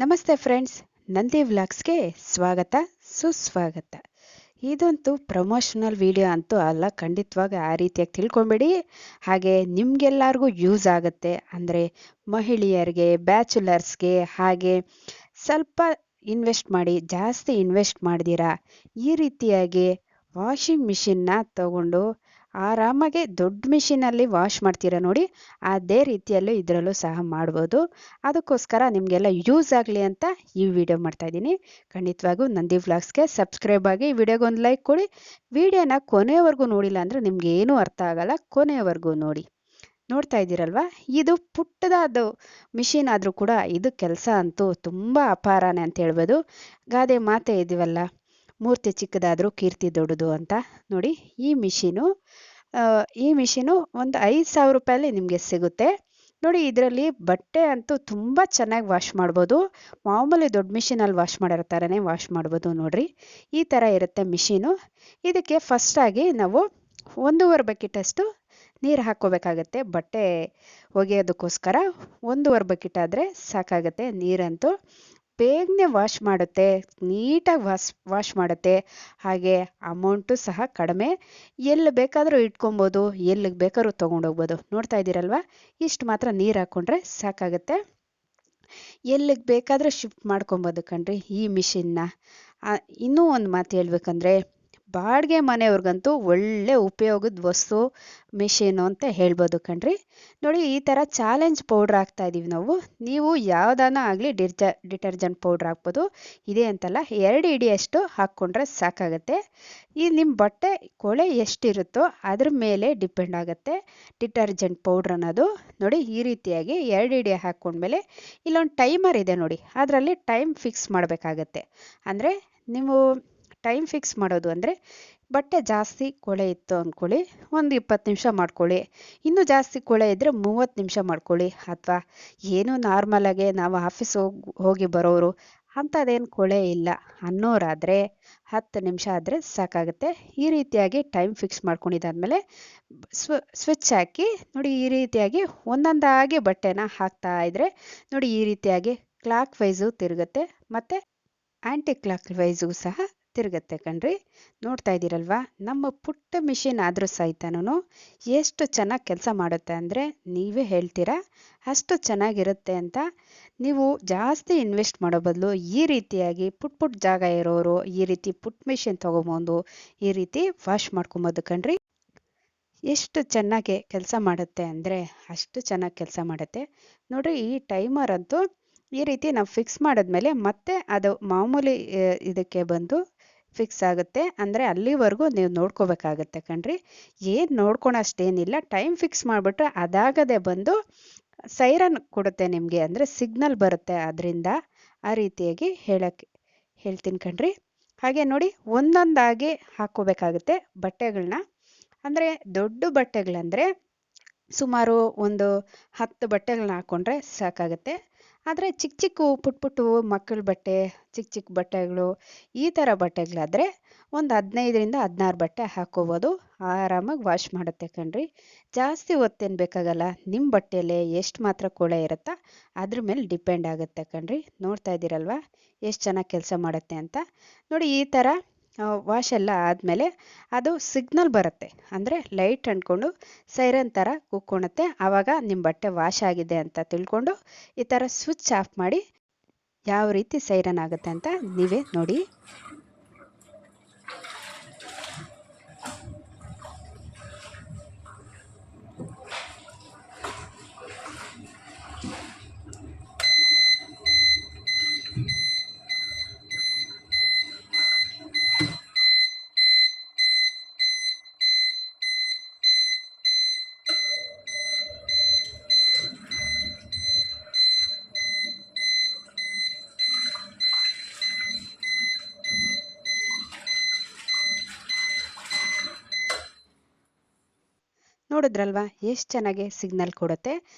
ನಮಸ್ತೆ ಫ್ರೆಂಡ್ಸ್, ನಂದಿ ವ್ಲಾಗ್ಸ್ಗೆ ಸ್ವಾಗತ ಸುಸ್ವಾಗತ. ಇದಂತೂ ಪ್ರಮೋಷನಲ್ ವಿಡಿಯೋ ಅಂತೂ ಅಲ್ಲ, ಖಂಡಿತವಾಗಿ ಆ ರೀತಿಯಾಗಿ ತಿಳ್ಕೊಂಬೇಡಿ. ಹಾಗೆ ನಿಮ್ಗೆಲ್ಲರಿಗೂ ಯೂಸ್ ಆಗುತ್ತೆ, ಅಂದರೆ ಮಹಿಳೆಯರಿಗೆ, ಬ್ಯಾಚುಲರ್ಸ್ಗೆ, ಹಾಗೆ ಸ್ವಲ್ಪ ಇನ್ವೆಸ್ಟ್ ಮಾಡಿ ಜಾಸ್ತಿ ಇನ್ವೆಸ್ಟ್ ಮಾಡ್ದಿರಾ ಈ ರೀತಿಯಾಗಿ ವಾಷಿಂಗ್ ಮಿಷಿನ್ನ ತಗೊಂಡು ಆರಾಮಾಗಿ ದೊಡ್ಡ ಮಿಷಿನಲ್ಲಿ ವಾಶ್ ಮಾಡ್ತೀರಾ ನೋಡಿ, ಅದೇ ರೀತಿಯಲ್ಲೂ ಇದರಲ್ಲೂ ಸಹ ಮಾಡ್ಬೋದು. ಅದಕ್ಕೋಸ್ಕರ ನಿಮಗೆಲ್ಲ ಯೂಸ್ ಆಗಲಿ ಅಂತ ಈ ವಿಡಿಯೋ ಮಾಡ್ತಾ ಇದ್ದೀನಿ. ಖಂಡಿತವಾಗೂ ನಂದಿ ವ್ಲಾಗ್ಸ್ಗೆ ಸಬ್ಸ್ಕ್ರೈಬ್ ಆಗಿ, ವಿಡಿಯೋಗೆ ಒಂದು ಲೈಕ್ ಕೊಡಿ. ವಿಡಿಯೋನ ಕೊನೆಯವರೆಗೂ ನೋಡಿಲ್ಲ ಅಂದರೆ ನಿಮ್ಗೆ ಏನೂ ಅರ್ಥ ಆಗಲ್ಲ, ಕೊನೆಯವರೆಗೂ ನೋಡಿ. ನೋಡ್ತಾ ಇದ್ದೀರಲ್ವಾ, ಇದು ಪುಟ್ಟದಾದ ಮಿಷಿನ್ ಆದರೂ ಕೂಡ ಇದು ಕೆಲಸ ಅಂತೂ ತುಂಬ ಅಪಾರನೇ ಅಂತ ಹೇಳ್ಬೋದು. ಗಾದೆ ಮಾತೇ ಇದೀವಲ್ಲ, ಮೂರ್ತಿ ಚಿಕ್ಕದಾದರೂ ಕೀರ್ತಿ ದೊಡ್ಡದು ಅಂತ. ನೋಡಿ, ಈ ಮಿಷಿನು ಒಂದು 5,000 ರೂಪಾಯಲ್ಲಿ ನಿಮಗೆ ಸಿಗುತ್ತೆ ನೋಡಿ. ಇದರಲ್ಲಿ ಬಟ್ಟೆ ಅಂತೂ ತುಂಬ ಚೆನ್ನಾಗಿ ವಾಶ್ ಮಾಡ್ಬೋದು. ಮಾಮೂಲಿ ದೊಡ್ಡ ಮಿಷಿನಲ್ಲಿ ವಾಶ್ ಮಾಡಿರೋ ಥರನೇ ವಾಶ್ ಮಾಡ್ಬೋದು. ನೋಡ್ರಿ, ಈ ಥರ ಇರುತ್ತೆ ಮಿಷಿನು. ಇದಕ್ಕೆ ಫಸ್ಟಾಗಿ ನಾವು 1.5 ಬಕೆಟಷ್ಟು ನೀರು ಹಾಕ್ಕೋಬೇಕಾಗತ್ತೆ. ಬಟ್ಟೆ ಒಗೆಯೋದಕ್ಕೋಸ್ಕರ 1.5 ಬಕೆಟ್ ಆದರೆ ಸಾಕಾಗುತ್ತೆ. ನೀರಂತೂ ಬೇಗನೆ ವಾಶ್ ಮಾಡುತ್ತೆ, ನೀಟಾಗಿ ವಾಶ್ ಮಾಡುತ್ತೆ. ಹಾಗೆ ಅಮೌಂಟು ಸಹ ಕಡಿಮೆ. ಎಲ್ಲಿ ಬೇಕಾದರೂ ಇಟ್ಕೊಬೋದು, ಎಲ್ಲಿಗೆ ಬೇಕಾದ್ರೂ ತೊಗೊಂಡೋಗ್ಬೋದು. ನೋಡ್ತಾ ಇದ್ದೀರಲ್ವ, ಇಷ್ಟು ಮಾತ್ರ ನೀರು ಹಾಕ್ಕೊಂಡ್ರೆ ಸಾಕಾಗುತ್ತೆ. ಎಲ್ಲಿಗೆ ಬೇಕಾದರೆ ಶಿಫ್ಟ್ ಮಾಡ್ಕೊಬೋದು ಕಣ್ರಿ ಈ ಮಿಷಿನ್ನ. ಇನ್ನೂ ಒಂದು ಮಾತು ಹೇಳ್ಬೇಕಂದ್ರೆ, ಬಾಡಿಗೆ ಮನೆಯವ್ರಿಗಂತೂ ಒಳ್ಳೆ ಉಪಯೋಗದ ವಸ್ತು ಮಿಷಿನು ಅಂತ ಹೇಳ್ಬೋದು ಕಣ್ರಿ. ನೋಡಿ, ಈ ಥರ ಚಾಲೆಂಜ್ ಪೌಡ್ರ್ ಹಾಕ್ತಾ ಇದ್ದೀವಿ ನಾವು. ನೀವು ಯಾವುದಾನ ಆಗಲಿ ಡಿಟರ್ಜೆಂಟ್ ಪೌಡ್ರ್ ಹಾಕ್ಬೋದು. ಇದೇ ಅಂತಲ್ಲ, 2 ಹಿಡಿಯಷ್ಟು ಹಾಕ್ಕೊಂಡ್ರೆ ಸಾಕಾಗತ್ತೆ. ಈ ನಿಮ್ಮ ಬಟ್ಟೆ ಕೊಳೆ ಎಷ್ಟಿರುತ್ತೋ ಅದ್ರ ಮೇಲೆ ಡಿಪೆಂಡ್ ಆಗುತ್ತೆ ಡಿಟರ್ಜೆಂಟ್ ಪೌಡ್ರ್ ಅನ್ನೋದು. ನೋಡಿ, ಈ ರೀತಿಯಾಗಿ 2 ಹಿಡಿ ಹಾಕ್ಕೊಂಡ್ಮೇಲೆ ಇಲ್ಲೊಂದು ಟೈಮರ್ ಇದೆ ನೋಡಿ, ಅದರಲ್ಲಿ ಟೈಮ್ ಫಿಕ್ಸ್ ಮಾಡಬೇಕಾಗತ್ತೆ. ಅಂದರೆ ನೀವು ಟೈಮ್ ಫಿಕ್ಸ್ ಮಾಡೋದು ಅಂದರೆ, ಬಟ್ಟೆ ಜಾಸ್ತಿ ಕೊಳೆ ಇತ್ತು ಅಂದ್ಕೊಳ್ಳಿ, ಒಂದು 20 ನಿಮಿಷ ಮಾಡ್ಕೊಳ್ಳಿ. ಇನ್ನೂ ಜಾಸ್ತಿ ಕೊಳೆ ಇದ್ದರೆ 30 ನಿಮಿಷ ಮಾಡ್ಕೊಳ್ಳಿ. ಅಥವಾ ಏನೂ ನಾರ್ಮಲಾಗೆ ನಾವು ಆಫೀಸ್ ಹೋಗಿ ಬರೋರು ಅಂಥದ್ದೇನು ಕೊಳೆ ಇಲ್ಲ ಅನ್ನೋರಾದರೆ 10 ನಿಮಿಷ ಆದರೆ ಸಾಕಾಗುತ್ತೆ. ಈ ರೀತಿಯಾಗಿ ಟೈಮ್ ಫಿಕ್ಸ್ ಮಾಡ್ಕೊಂಡಿದ್ದಾದಮೇಲೆ ಸ್ವಿಚ್ ಹಾಕಿ ನೋಡಿ, ಈ ರೀತಿಯಾಗಿ ಒಂದೊಂದಾಗಿ ಬಟ್ಟೆನ ಹಾಕ್ತಾ ಇದ್ದರೆ ನೋಡಿ, ಈ ರೀತಿಯಾಗಿ ಕ್ಲಾಕ್ ವೈಸು ತಿರುಗುತ್ತೆ ಮತ್ತು ಆ್ಯಂಟಿ ಕ್ಲಾಕ್ ವೈಸು ಸಹ ತಿರುಗತ್ತೆ ಕಣ್ರಿ. ನೋಡ್ತಾ ಇದ್ದೀರಲ್ವಾ, ನಮ್ಮ ಪುಟ್ಟ ಮಿಷಿನ್ ಆದರೂ ಸಹಿತನೂ ಎಷ್ಟು ಚೆನ್ನಾಗಿ ಕೆಲಸ ಮಾಡುತ್ತೆ ಅಂದರೆ ನೀವೇ ಹೇಳ್ತೀರಾ, ಅಷ್ಟು ಚೆನ್ನಾಗಿರುತ್ತೆ ಅಂತ. ನೀವು ಜಾಸ್ತಿ ಇನ್ವೆಸ್ಟ್ ಮಾಡೋ ಬದಲು ಈ ರೀತಿಯಾಗಿ ಪುಟ್ಟ ಜಾಗ ಇರೋರು ಈ ರೀತಿ ಪುಟ್ಟ ಮಿಷಿನ್ ತೊಗೊಬೋದು, ಈ ರೀತಿ ವಾಶ್ ಮಾಡ್ಕೊಬೋದು ಕಣ್ರಿ. ಎಷ್ಟು ಚೆನ್ನಾಗಿ ಕೆಲಸ ಮಾಡುತ್ತೆ ಅಂದರೆ ಅಷ್ಟು ಚೆನ್ನಾಗಿ ಕೆಲಸ ಮಾಡುತ್ತೆ. ನೋಡಿರಿ, ಈ ಟೈಮರ್ ಅಂತೂ ಈ ರೀತಿ ನಾವು ಫಿಕ್ಸ್ ಮಾಡಿದ್ಮೇಲೆ ಮತ್ತೆ ಅದು ಮಾಮೂಲಿ ಇದಕ್ಕೆ ಬಂದು ಫಿಕ್ಸ್ ಆಗುತ್ತೆ. ಅಂದರೆ ಅಲ್ಲಿವರೆಗೂ ನೀವು ನೋಡ್ಕೋಬೇಕಾಗತ್ತೆ ಕಣ್ರಿ. ಏನು ನೋಡ್ಕೊಳೋಷ್ಟೇನಿಲ್ಲ, ಟೈಮ್ ಫಿಕ್ಸ್ ಮಾಡಿಬಿಟ್ರೆ ಅದಾಗದೆ ಬಂದು ಸೈರನ್ ಕೊಡುತ್ತೆ ನಿಮಗೆ, ಅಂದರೆ ಸಿಗ್ನಲ್ ಬರುತ್ತೆ ಅದರಿಂದ. ಆ ರೀತಿಯಾಗಿ ಹೇಳ್ತೀನಿ ಕಣ್ರಿ. ಹಾಗೆ ನೋಡಿ, ಒಂದೊಂದಾಗಿ ಹಾಕ್ಕೋಬೇಕಾಗುತ್ತೆ ಬಟ್ಟೆಗಳನ್ನ. ಅಂದರೆ ದೊಡ್ಡ ಬಟ್ಟೆಗಳಂದರೆ ಸುಮಾರು ಒಂದು 10 ಬಟ್ಟೆಗಳನ್ನ ಹಾಕ್ಕೊಂಡ್ರೆ ಸಾಕಾಗುತ್ತೆ. ಆದರೆ ಚಿಕ್ಕ ಪುಟ್ಟ ಮಕ್ಕಳ ಬಟ್ಟೆ, ಚಿಕ್ಕ ಬಟ್ಟೆಗಳು, ಈ ಥರ ಬಟ್ಟೆಗಳಾದರೆ ಒಂದು 15ರಿಂದ 16 ಬಟ್ಟೆ ಹಾಕ್ಕೋಬೋದು. ಆರಾಮಾಗಿ ವಾಶ್ ಮಾಡುತ್ತೆ ಕಣ್ರಿ. ಜಾಸ್ತಿ ಹೊತ್ತೇನು ಬೇಕಾಗಲ್ಲ. ನಿಮ್ಮ ಬಟ್ಟೆಯಲ್ಲಿ ಎಷ್ಟು ಮಾತ್ರ ಕೊಳೆ ಇರುತ್ತಾ ಅದ್ರ ಮೇಲೆ ಡಿಪೆಂಡ್ ಆಗುತ್ತೆ ಕಣ್ರಿ. ನೋಡ್ತಾ ಇದ್ದೀರಲ್ವ ಎಷ್ಟು ಚೆನ್ನಾಗಿ ಕೆಲಸ ಮಾಡುತ್ತೆ ಅಂತ. ನೋಡಿ, ಈ ಥರ ವಾಶ್ ಎಲ್ಲ ಆದಮೇಲೆ ಅದು ಸಿಗ್ನಲ್ ಬರುತ್ತೆ, ಅಂದರೆ ಲೈಟ್ ಅಂದ್ಕೊಂಡು ಸೈರನ್ ಥರ ಕೂಕ್ಕೊಳುತ್ತೆ. ಆವಾಗ ನಿಮ್ಮ ಬಟ್ಟೆ ವಾಶ್ ಆಗಿದೆ ಅಂತ ತಿಳ್ಕೊಂಡು ಈ ಥರ ಸ್ವಿಚ್ ಆಫ್ ಮಾಡಿ ಯಾವ ರೀತಿ ಸೈರನ್ ಆಗುತ್ತೆ ಅಂತ ನೀವೇ ನೋಡಿ. ನೋಡಿದ್ರಲ್ವಾ ಎಷ್ಟು ಚೆನ್ನಾಗಿ ಸಿಗ್ನಲ್ ಕೊಡುತ್ತೆ.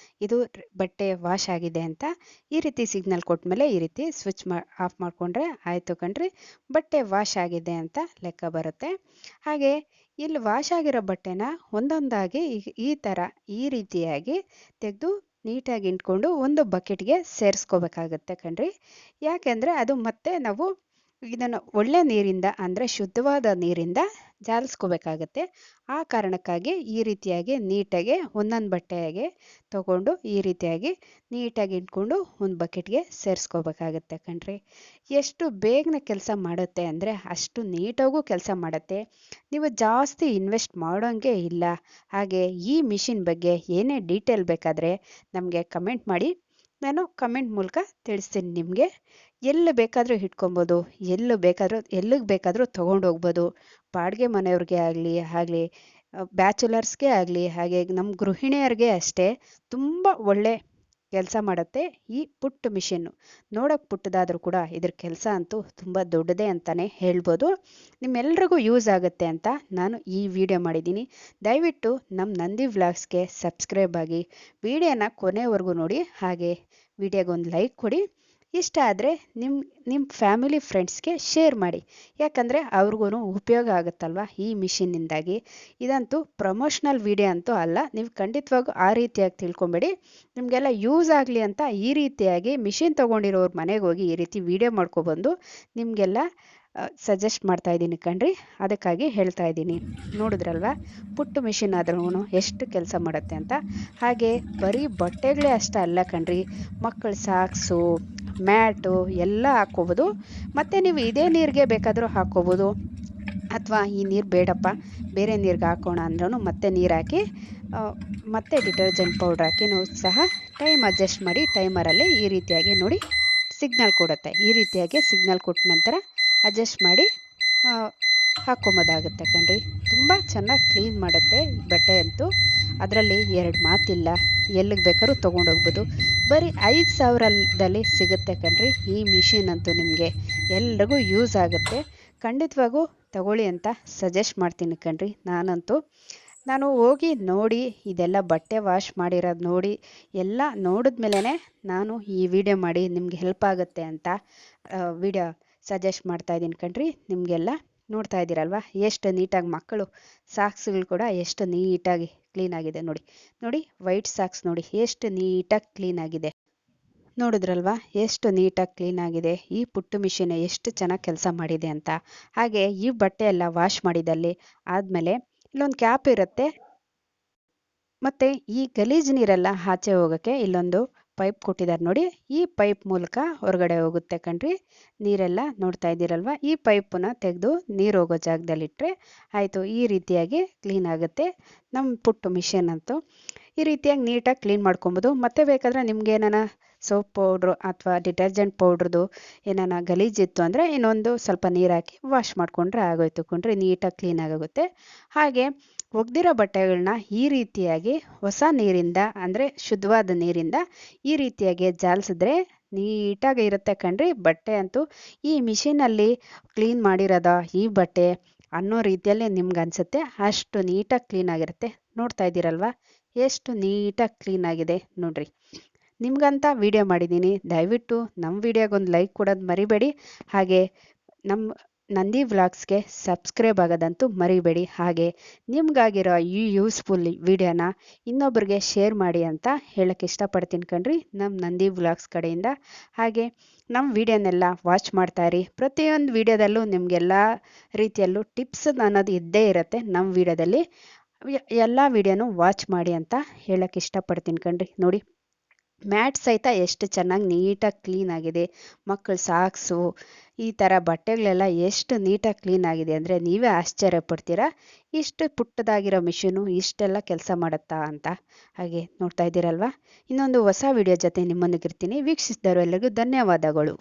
ಇದು ಬಟ್ಟೆ ವಾಶ್ ಆಗಿದೆ ಅಂತ. ಈ ರೀತಿ ಸಿಗ್ನಲ್ ಕೊಟ್ಮೇಲೆ ಈ ರೀತಿ ಸ್ವಿಚ್ ಆಫ್ ಮಾಡಿಕೊಂಡ್ರೆ ಆಯಿತು ಕಣ್ರಿ, ಬಟ್ಟೆ ವಾಶ್ ಆಗಿದೆ ಅಂತ ಲೆಕ್ಕ ಬರುತ್ತೆ. ಹಾಗೆ ಇಲ್ಲಿ ವಾಶ್ ಆಗಿರೋ ಬಟ್ಟೆನ ಒಂದೊಂದಾಗಿ ಈ ಥರ ಈ ರೀತಿಯಾಗಿ ತೆಗೆದು ನೀಟಾಗಿ ಇಂಟ್ಕೊಂಡು ಒಂದು ಬಕೆಟ್ಗೆ ಸೇರಿಸ್ಕೋಬೇಕಾಗತ್ತೆ ಕಣ್ರಿ. ಯಾಕೆಂದರೆ ಅದು ಮತ್ತೆ ನಾವು ಇದನ್ನು ಒಳ್ಳೆ ನೀರಿಂದ ಅಂದರೆ ಶುದ್ಧವಾದ ನೀರಿಂದ ಜಾಲಿಸ್ಕೋಬೇಕಾಗತ್ತೆ. ಆ ಕಾರಣಕ್ಕಾಗಿ ಈ ರೀತಿಯಾಗಿ ನೀಟಾಗಿ ಒಂದೊಂದು ಬಟ್ಟೆಗೆ ತಗೊಂಡು ಈ ರೀತಿಯಾಗಿ ನೀಟಾಗಿ ಇಟ್ಕೊಂಡು ಒಂದು ಬಕೆಟ್ಗೆ ಸೇರಿಸ್ಕೋಬೇಕಾಗತ್ತೆ ಕಣ್ರಿ. ಎಷ್ಟು ಬೇಗನೆ ಕೆಲಸ ಮಾಡುತ್ತೆ ಅಂದರೆ ಅಷ್ಟು ನೀಟಾಗೂ ಕೆಲಸ ಮಾಡುತ್ತೆ. ನೀವು ಜಾಸ್ತಿ ಇನ್ವೆಸ್ಟ್ ಮಾಡೋಂಗೆ ಇಲ್ಲ. ಹಾಗೆ ಈ ಮಿಷಿನ್ ಬಗ್ಗೆ ಏನೇ ಡೀಟೇಲ್ ಬೇಕಾದರೆ ನಮಗೆ ಕಮೆಂಟ್ ಮಾಡಿ, ನಾನು ಕಮೆಂಟ್ ಮೂಲಕ ತಿಳಿಸ್ತೀನಿ ನಿಮಗೆ. ಎಲ್ಲಿ ಬೇಕಾದರೂ ಇಟ್ಕೊಬೋದು, ಎಲ್ಲಿಗೆ ಬೇಕಾದರೂ ತೊಗೊಂಡೋಗ್ಬೋದು. ಬಾಡಿಗೆ ಮನೆಯವ್ರಿಗೆ ಆಗಲಿ ಬ್ಯಾಚುಲರ್ಸ್ಗೆ ಆಗಲಿ ಹಾಗೆ ನಮ್ಮ ಗೃಹಿಣಿಯರಿಗೆ ಅಷ್ಟೇ ತುಂಬ ಒಳ್ಳೆ ಕೆಲಸ ಮಾಡುತ್ತೆ ಈ ಪುಟ್ಟ ಮಿಷಿನ್ನು. ನೋಡೋಕೆ ಪುಟ್ಟದಾದರೂ ಕೂಡ ಇದ್ರ ಕೆಲಸ ಅಂತೂ ತುಂಬ ದೊಡ್ಡದೇ ಅಂತಲೇ ಹೇಳ್ಬೋದು. ನಿಮ್ಮೆಲ್ರಿಗೂ ಯೂಸ್ ಆಗುತ್ತೆ ಅಂತ ನಾನು ಈ ವಿಡಿಯೋ ಮಾಡಿದ್ದೀನಿ. ದಯವಿಟ್ಟು ನಮ್ಮ ನಂದಿ ವ್ಲಾಗ್ಸ್ಗೆ ಸಬ್ಸ್ಕ್ರೈಬ್ ಆಗಿ, ವಿಡಿಯೋನ ಕೊನೆವರೆಗೂ ನೋಡಿ, ಹಾಗೆ ವಿಡಿಯೋಗೊಂದು ಲೈಕ್ ಕೊಡಿ. ಇಷ್ಟ ಆದರೆ ನಿಮ್ಮ ಫ್ಯಾಮಿಲಿ ಫ್ರೆಂಡ್ಸ್ಗೆ ಶೇರ್ ಮಾಡಿ, ಯಾಕಂದರೆ ಅವ್ರಿಗೂ ಉಪಯೋಗ ಆಗುತ್ತಲ್ವ ಈ ಮಿಷಿನ್ನಿಂದಾಗಿ. ಇದಂತೂ ಪ್ರಮೋಷ್ನಲ್ ವಿಡಿಯೋ ಅಂತೂ ಅಲ್ಲ, ನೀವು ಖಂಡಿತವಾಗೂ ಆ ರೀತಿಯಾಗಿ ತಿಳ್ಕೊಬೇಡಿ. ನಿಮಗೆಲ್ಲ ಯೂಸ್ ಆಗಲಿ ಅಂತ ಈ ರೀತಿಯಾಗಿ ಮಿಷಿನ್ ತೊಗೊಂಡಿರೋರ ಮನೆಗೆ ಹೋಗಿ ಈ ರೀತಿ ವಿಡಿಯೋ ಮಾಡ್ಕೊಬಂದು ನಿಮಗೆಲ್ಲ ಸಜೆಸ್ಟ್ ಮಾಡ್ತಾ ಇದ್ದೀನಿ ಕಣ್ರಿ. ಅದಕ್ಕಾಗಿ ಹೇಳ್ತಾ ಇದ್ದೀನಿ. ನೋಡಿದ್ರಲ್ವ ಪುಟ್ಟ ಮಿಷಿನ್ ಆದ್ರೂ ಎಷ್ಟು ಕೆಲಸ ಮಾಡುತ್ತೆ ಅಂತ. ಹಾಗೆ ಬರೀ ಬಟ್ಟೆಗಳೇ ಅಷ್ಟೇ ಅಲ್ಲ ಕಣ್ರಿ, ಮಕ್ಕಳ ಸಾಕ್ಸು, ಮ್ಯಾಟು ಎಲ್ಲ ಹಾಕ್ಕೋಬೋದು. ಮತ್ತು ನೀವು ಇದೇ ನೀರಿಗೆ ಬೇಕಾದರೂ ಹಾಕ್ಕೋಬೋದು, ಅಥವಾ ಈ ನೀರು ಬೇಡಪ್ಪ ಬೇರೆ ನೀರಿಗೆ ಹಾಕೋಣ ಅಂದ್ರೂ ಮತ್ತೆ ನೀರು ಹಾಕಿ ಮತ್ತೆ ಡಿಟರ್ಜೆಂಟ್ ಪೌಡ್ರ್ ಹಾಕಿನೂ ಸಹ ಟೈಮ್ ಅಡ್ಜಸ್ಟ್ ಮಾಡಿ ಟೈಮರಲ್ಲಿ ಈ ರೀತಿಯಾಗಿ ನೋಡಿ ಸಿಗ್ನಲ್ ಕೊಡುತ್ತೆ. ಈ ರೀತಿಯಾಗಿ ಸಿಗ್ನಲ್ ಕೊಟ್ಟ ನಂತರ ಅಡ್ಜಸ್ಟ್ ಮಾಡಿ ಹಾಕ್ಕೊಂಬೋದಾಗುತ್ತೆ ಕಣ್ರಿ. ತುಂಬ ಚೆನ್ನಾಗಿ ಕ್ಲೀನ್ ಮಾಡುತ್ತೆ ಬಟ್ಟೆ ಅಂತೂ. ಅದರಲ್ಲಿ ಎರಡು ಮಾತಿಲ್ಲ, ಎಲ್ಲಿಗೆ ಬೇಕಾದ್ರೂ ತೊಗೊಂಡೋಗ್ಬೋದು. ಬರೀ 5,000ದಲ್ಲಿ ಸಿಗುತ್ತೆ ಕಣ್ರಿ ಈ ಮಿಷಿನ್ ಅಂತೂ. ನಿಮಗೆ ಎಲ್ರಿಗೂ ಯೂಸ್ ಆಗುತ್ತೆ, ಖಂಡಿತವಾಗೂ ತಗೊಳ್ಳಿ ಅಂತ ಸಜೆಸ್ಟ್ ಮಾಡ್ತೀನಿ ಕಣ್ರಿ. ನಾನು ಹೋಗಿ ನೋಡಿ ಇದೆಲ್ಲ ಬಟ್ಟೆ ವಾಶ್ ಮಾಡಿರೋದು ನೋಡಿ ಎಲ್ಲ ನೋಡಿದ್ಮೇಲೆ ನಾನು ಈ ವಿಡಿಯೋ ಮಾಡಿ ನಿಮ್ಗೆ ಹೆಲ್ಪ್ ಆಗುತ್ತೆ ಅಂತ ವಿಡಿಯೋ ಸಜೆಸ್ಟ್ ಮಾಡ್ತಾ ಇದ್ದೀನಿ ಕಣ್ರಿ. ನಿಮಗೆಲ್ಲ ನೋಡ್ತಾ ಇದ್ದೀರಲ್ವ ಎಷ್ಟು ನೀಟಾಗಿ ಮಕ್ಕಳು ಸಾಕ್ಸ್ಗಳು ಕೂಡ ಎಷ್ಟು ನೀಟಾಗಿ ಕ್ಲೀನಾಗಿದೆ ನೋಡಿ ವೈಟ್ ಸಾಕ್ಸ್ ನೋಡಿ ಎಷ್ಟು ನೀಟಾಗಿ ಕ್ಲೀನಾಗಿದೆ. ನೋಡಿದ್ರಲ್ವಾ ಎಷ್ಟು ನೀಟಾಗಿ ಕ್ಲೀನಾಗಿದೆ. ಈ ಪುಟ್ಟ ಮಿಷಿನ್ ಎಷ್ಟು ಚೆನ್ನಾಗಿ ಕೆಲಸ ಮಾಡಿದೆ ಅಂತ. ಹಾಗೆ ಈ ಬಟ್ಟೆ ಎಲ್ಲ ವಾಶ್ ಮಾಡಿದಲ್ಲಿ ಆದಮೇಲೆ ಇಲ್ಲೊಂದು ಕ್ಯಾಪ್ ಇರುತ್ತೆ, ಮತ್ತು ಈ ಗಲೀಜು ನೀರೆಲ್ಲ ಆಚೆ ಹೋಗೋಕ್ಕೆ ಇಲ್ಲೊಂದು ಪೈಪ್ ಕೊಟ್ಟಿದ್ದಾರೆ ನೋಡಿ. ಈ ಪೈಪ್ ಮೂಲಕ ಹೊರಗಡೆ ಹೋಗುತ್ತೆ ಕಣ್ರಿ ನೀರೆಲ್ಲ. ನೋಡ್ತಾ ಇದ್ದೀರಲ್ವ, ಈ ಪೈಪನ್ನ ತೆಗೆದು ನೀರು ಹೋಗೋ ಜಾಗದಲ್ಲಿಟ್ಟರೆ ಆಯಿತು. ಈ ರೀತಿಯಾಗಿ ಕ್ಲೀನ್ ಆಗುತ್ತೆ ನಮ್ಮ ಪುಟ್ಟ ಮಿಷಿನ್ ಅಂತೂ. ಈ ರೀತಿಯಾಗಿ ನೀಟಾಗಿ ಕ್ಲೀನ್ ಮಾಡ್ಕೊಬೋದು. ಮತ್ತೆ ಬೇಕಾದರೆ ನಿಮ್ಗೆ ಏನಾನ ಸೋಪ್ ಪೌಡ್ರು ಅಥವಾ ಡಿಟರ್ಜೆಂಟ್ ಪೌಡ್ರದು ಏನಾನ ಗಲೀಜಿತ್ತು ಅಂದರೆ ಇನ್ನೊಂದು ಸ್ವಲ್ಪ ನೀರು ಹಾಕಿ ವಾಶ್ ಮಾಡಿಕೊಂಡ್ರೆ ಆಗೋಯ್ತು ಕಣ್ರಿ, ನೀಟಾಗಿ ಕ್ಲೀನಾಗುತ್ತೆ. ಹಾಗೆ ಒಗೆದಿರೋ ಬಟ್ಟೆಗಳನ್ನ ಈ ರೀತಿಯಾಗಿ ಹೊಸ ನೀರಿಂದ ಅಂದರೆ ಶುದ್ಧವಾದ ನೀರಿಂದ ಈ ರೀತಿಯಾಗಿ ಜಾಲಿಸಿದ್ರೆ ನೀಟಾಗಿ ಇರುತ್ತೆ ಕಣ್ರಿ ಬಟ್ಟೆ ಅಂತೂ. ಈ ಮಿಷಿನಲ್ಲಿ ಕ್ಲೀನ್ ಮಾಡಿರೋದ ಈ ಬಟ್ಟೆ ಅನ್ನೋ ರೀತಿಯಲ್ಲೇ ನಿಮ್ಗೆ ಅನಿಸುತ್ತೆ, ಅಷ್ಟು ನೀಟಾಗಿ ಕ್ಲೀನಾಗಿರುತ್ತೆ. ನೋಡ್ತಾ ಇದ್ದೀರಲ್ವ ಎಷ್ಟು ನೀಟಾಗಿ ಕ್ಲೀನಾಗಿದೆ ನೋಡ್ರಿ. ನಿಮ್ಗಂತ ವಿಡಿಯೋ ಮಾಡಿದ್ದೀನಿ, ದಯವಿಟ್ಟು ನಮ್ಮ ವಿಡಿಯೋಗೊಂದು ಲೈಕ್ ಕೊಡೋದು ಮರಿಬೇಡಿ. ಹಾಗೆ ನಮ್ಮ ನಂದಿ ವ್ಲಾಗ್ಸ್ಗೆ ಸಬ್ಸ್ಕ್ರೈಬ್ ಆಗೋದಂತೂ ಮರಿಬೇಡಿ. ಹಾಗೆ ನಿಮ್ಗಾಗಿರೋ ಈ ಯೂಸ್ಫುಲ್ ವಿಡಿಯೋನ ಇನ್ನೊಬ್ರಿಗೆ ಶೇರ್ ಮಾಡಿ ಅಂತ ಹೇಳೋಕ್ಕೆ ಇಷ್ಟಪಡ್ತೀನಿ ಕಣ್ರಿ ನಮ್ಮ ನಂದಿ ವ್ಲಾಗ್ಸ್ ಕಡೆಯಿಂದ. ಹಾಗೆ ನಮ್ಮ ವಿಡಿಯೋನೆಲ್ಲ ವಾಚ್ ಮಾಡ್ತಾಯಿರಿ. ಪ್ರತಿಯೊಂದು ವಿಡಿಯೋದಲ್ಲೂ ನಿಮಗೆಲ್ಲ ರೀತಿಯಲ್ಲೂ ಟಿಪ್ಸ್ ಅನ್ನೋದು ಇದ್ದೇ ಇರುತ್ತೆ. ನಮ್ಮ ವಿಡಿಯೋದಲ್ಲಿ ಎಲ್ಲ ವಿಡಿಯೋನೂ ವಾಚ್ ಮಾಡಿ ಅಂತ ಹೇಳೋಕ್ಕೆ ಇಷ್ಟಪಡ್ತೀನಿ ಕಣ್ರಿ. ನೋಡಿ ಮ್ಯಾಟ್ ಸಹಿತ ಎಷ್ಟು ಚೆನ್ನಾಗಿ ನೀಟಾಗಿ ಕ್ಲೀನಾಗಿದೆ. ಮಕ್ಕಳ ಸಾಕ್ಸು ಈ ಥರ ಬಟ್ಟೆಗಳೆಲ್ಲ ಎಷ್ಟು ನೀಟಾಗಿ ಕ್ಲೀನಾಗಿದೆ ಅಂದರೆ ನೀವೇ ಆಶ್ಚರ್ಯ ಪಡ್ತೀರಾ, ಇಷ್ಟು ಪುಟ್ಟದಾಗಿರೋ ಮಿಷಿನು ಇಷ್ಟೆಲ್ಲ ಕೆಲಸ ಮಾಡುತ್ತಾ ಅಂತ. ಹಾಗೆ ನೋಡ್ತಾ ಇದ್ದೀರಲ್ವ, ಇನ್ನೊಂದು ಹೊಸ ವಿಡಿಯೋ ಜೊತೆ ನಿಮ್ಮೊಂದಿಗಿರ್ತೀನಿ. ವೀಕ್ಷಿಸಿದವರು ಎಲ್ಲರಿಗೂ ಧನ್ಯವಾದಗಳು.